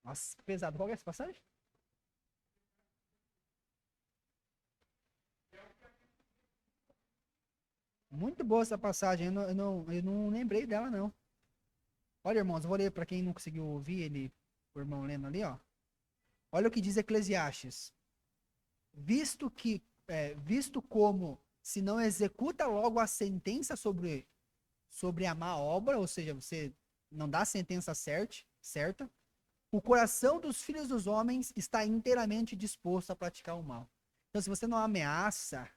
Nossa, que pesado. Qual que é essa passagem? Muito boa essa passagem. Eu não lembrei dela, não. Olha, irmãos, eu vou ler pra quem não conseguiu ouvir ele, o irmão lendo ali, ó. Olha o que diz Eclesiastes. Visto como se não executa logo a sentença sobre a má obra, ou seja, você não dá a sentença certa, o coração dos filhos dos homens está inteiramente disposto a praticar o mal. Então, se você não ameaça,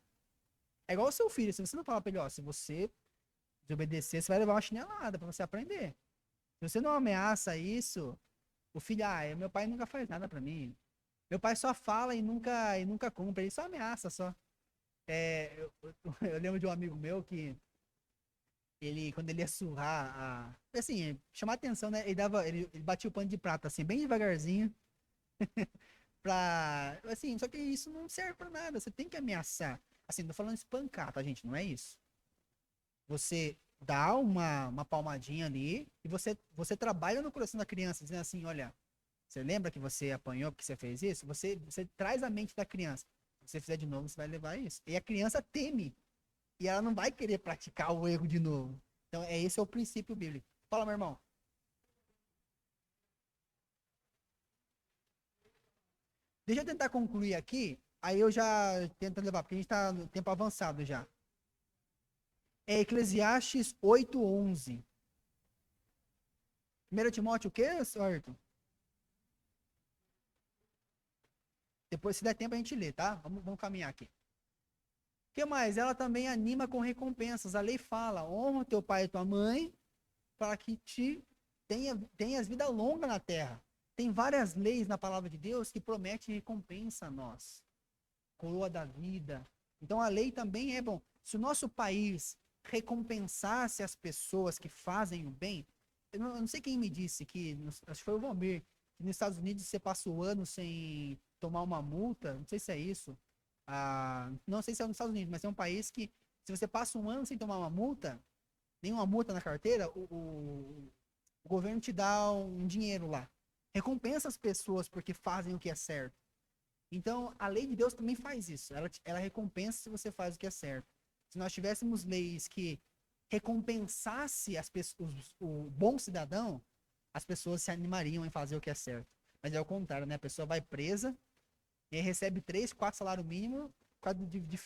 é igual o seu filho, se você não falar pra ele, ó, se você desobedecer, você vai levar uma chinelada pra você aprender. Se você não ameaça isso, o filho, meu pai nunca faz nada pra mim. Meu pai só fala e nunca cumpre, ele só ameaça só. Eu lembro de um amigo meu que ele, quando ele ia surrar, assim, chamar atenção, né? Ele batia o pano de prata, assim, bem devagarzinho, assim, só que isso não serve pra nada, você tem que ameaçar. Assim, não tô falando espancar, tá, gente? Não é isso. Você dá uma palmadinha ali e você trabalha no coração da criança, dizendo assim, olha, você lembra que você apanhou porque você fez isso? Você traz a mente da criança. Se você fizer de novo, você vai levar isso. E a criança teme. E ela não vai querer praticar o erro de novo. Então, esse é o princípio bíblico. Fala, meu irmão. Deixa eu tentar concluir aqui. Aí eu já tento levar, porque a gente está no tempo avançado já. É Eclesiastes 8:11. 1 Timóteo o quê, certo? Depois, se der tempo, a gente lê, tá? Vamos caminhar aqui. O que mais? Ela também anima com recompensas. A lei fala: honra teu pai e tua mãe para que tenhas vida longa na terra. Tem várias leis na palavra de Deus que prometem recompensa a nós. Coroa da vida. Então a lei também é bom. Se o nosso país recompensasse as pessoas que fazem o bem, eu não sei quem me disse que, acho que foi o Valmir, que nos Estados Unidos você passa o ano sem tomar uma multa, não sei se é isso. Não sei se é nos Estados Unidos, mas é um país que, se você passa um ano sem tomar uma multa, nenhuma multa na carteira, o governo te dá um dinheiro lá. Recompensa as pessoas porque fazem o que é certo. Então, a lei de Deus também faz isso. Ela recompensa se você faz o que é certo. Se nós tivéssemos leis que recompensasse as pessoas, o bom cidadão, as pessoas se animariam em fazer o que é certo. Mas é o contrário, né? A pessoa vai presa e aí recebe 3, 4 salários mínimos por causa de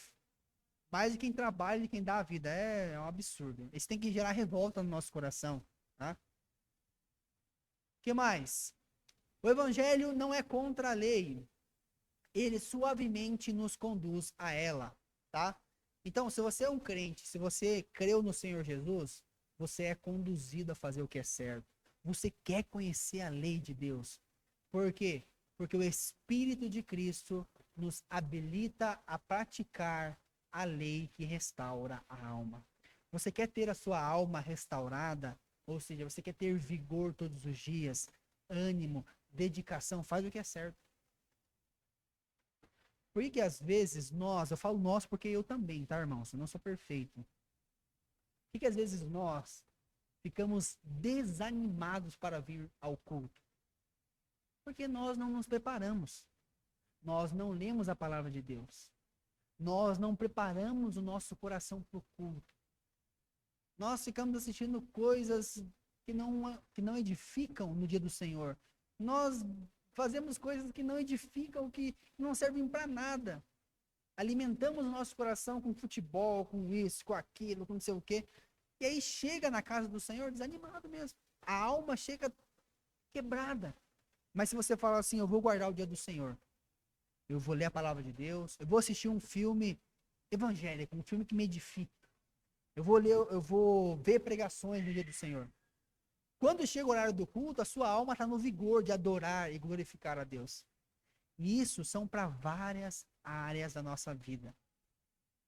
mais de quem trabalha, de quem dá a vida. É um absurdo. Isso tem que gerar revolta no nosso coração, tá? O que mais? O evangelho não é contra a lei. Ele suavemente nos conduz a ela, tá? Então, se você é um crente, se você creu no Senhor Jesus, você é conduzido a fazer o que é certo. Você quer conhecer a lei de Deus. Por quê? Porque o Espírito de Cristo nos habilita a praticar a lei que restaura a alma. Você quer ter a sua alma restaurada? Ou seja, você quer ter vigor todos os dias, ânimo, dedicação, faz o que é certo. Porque às vezes eu falo nós porque eu também, tá, irmãos? Eu não sou perfeito. Por que às vezes nós ficamos desanimados para vir ao culto? Porque nós não nos preparamos. Nós não lemos a palavra de Deus. Nós não preparamos o nosso coração para o culto. Nós ficamos assistindo coisas que não edificam no dia do Senhor. Nós fazemos coisas que não edificam, que não servem para nada. Alimentamos o nosso coração com futebol, com isso, com aquilo, com não sei o quê. E aí chega na casa do Senhor desanimado mesmo. A alma chega quebrada. Mas se você falar assim, eu vou guardar o dia do Senhor, eu vou ler a palavra de Deus, eu vou assistir um filme evangélico, um filme que me edifica. Eu vou ver pregações no dia do Senhor. Quando chega o horário do culto, a sua alma está no vigor de adorar e glorificar a Deus. E isso são para várias áreas da nossa vida.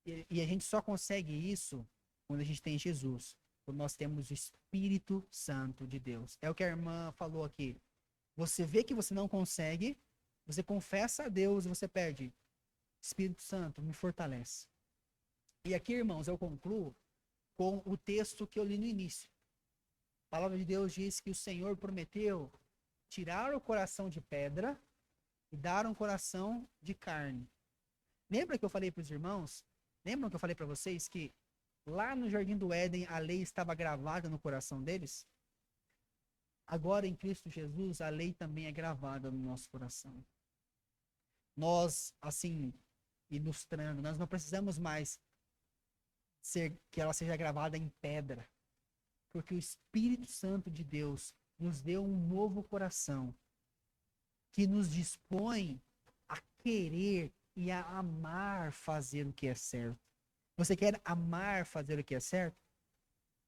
E a gente só consegue isso quando a gente tem Jesus. Quando nós temos o Espírito Santo de Deus. É o que a irmã falou aqui. Você vê que você não consegue, você confessa a Deus e você pede. Espírito Santo, me fortalece. E aqui, irmãos, eu concluo com o texto que eu li no início. A palavra de Deus diz que o Senhor prometeu tirar o coração de pedra e dar um coração de carne. Lembra que eu falei para os irmãos? Lembram que eu falei para vocês que lá no Jardim do Éden a lei estava gravada no coração deles? Agora em Cristo Jesus a lei também é gravada no nosso coração. Nós, assim, ilustrando, nós não precisamos mais que ela seja gravada em pedra, porque o Espírito Santo de Deus nos deu um novo coração que nos dispõe a querer e a amar fazer o que é certo. Você quer amar fazer o que é certo?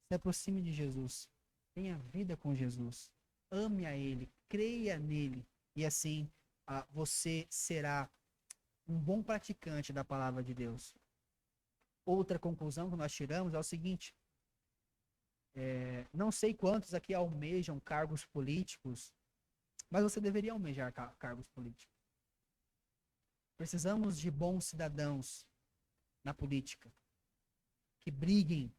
Se aproxime de Jesus. Tenha vida com Jesus. Ame a Ele. Creia nele. E assim você será um bom praticante da palavra de Deus. Outra conclusão que nós tiramos é o seguinte. Não sei quantos aqui almejam cargos políticos, mas você deveria almejar cargos políticos. Precisamos de bons cidadãos na política, que briguem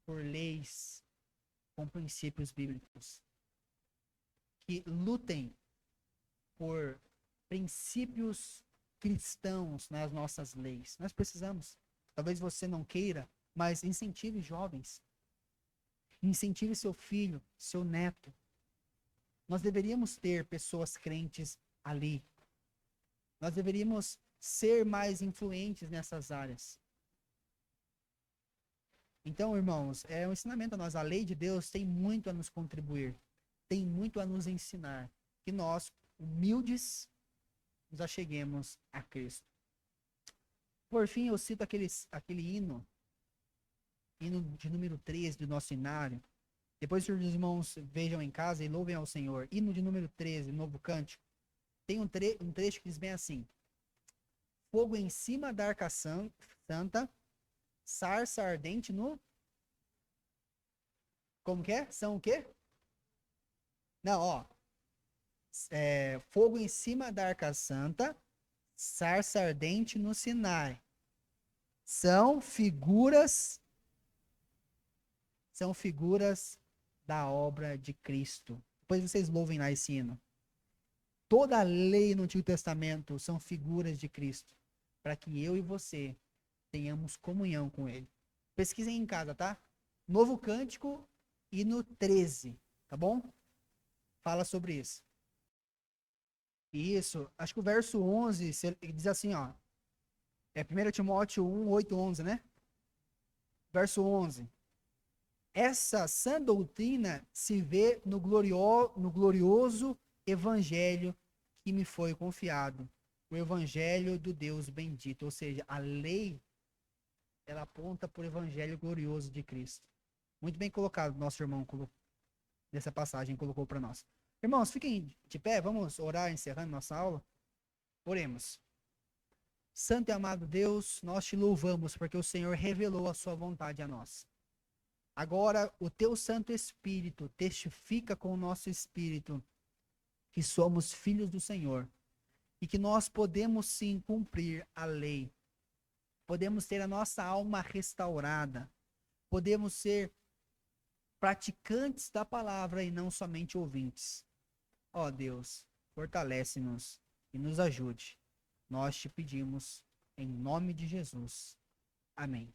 por leis com princípios bíblicos, que lutem por princípios cristãos nas nossas leis. Nós precisamos. Talvez você não queira, mas incentive jovens. Incentive seu filho, seu neto. Nós deveríamos ter pessoas crentes ali. Nós deveríamos ser mais influentes nessas áreas. Então, irmãos, é um ensinamento a nós. A lei de Deus tem muito a nos contribuir. Tem muito a nos ensinar. Que nós, humildes, nos acheguemos a Cristo. Por fim, eu cito aquele hino de número 13 do nosso hinário. Depois que os irmãos vejam em casa e louvem ao Senhor. Hino de número 13, novo cântico. Tem um trecho que diz bem assim. Fogo em cima da arca santa, sarça ardente no... Como que é? São o quê? Não, ó. Fogo em cima da arca santa, sarça ardente no Sinai. São figuras da obra de Cristo. Depois vocês louvem lá esse hino. Toda a lei no Antigo Testamento são figuras de Cristo, para que eu e você tenhamos comunhão com Ele. Pesquisem em casa, tá? Novo Cântico, hino 13, tá bom? Fala sobre isso. Isso, acho que o verso 11, ele diz assim, ó. É 1 Timóteo 1, 8, 11, né? Verso 11. Essa sã doutrina se vê no glorioso evangelho que me foi confiado. O evangelho do Deus bendito. Ou seja, a lei, ela aponta para o evangelho glorioso de Cristo. Muito bem colocado, nosso irmão nessa passagem colocou para nós. Irmãos, fiquem de pé, vamos orar encerrando nossa aula. Oremos. Santo e amado Deus, nós te louvamos porque o Senhor revelou a sua vontade a nós. Agora, o teu Santo Espírito testifica com o nosso espírito que somos filhos do Senhor e que nós podemos sim cumprir a lei. Podemos ter a nossa alma restaurada. Podemos ser praticantes da palavra e não somente ouvintes. Ó Deus, fortalece-nos e nos ajude. Nós te pedimos em nome de Jesus. Amém.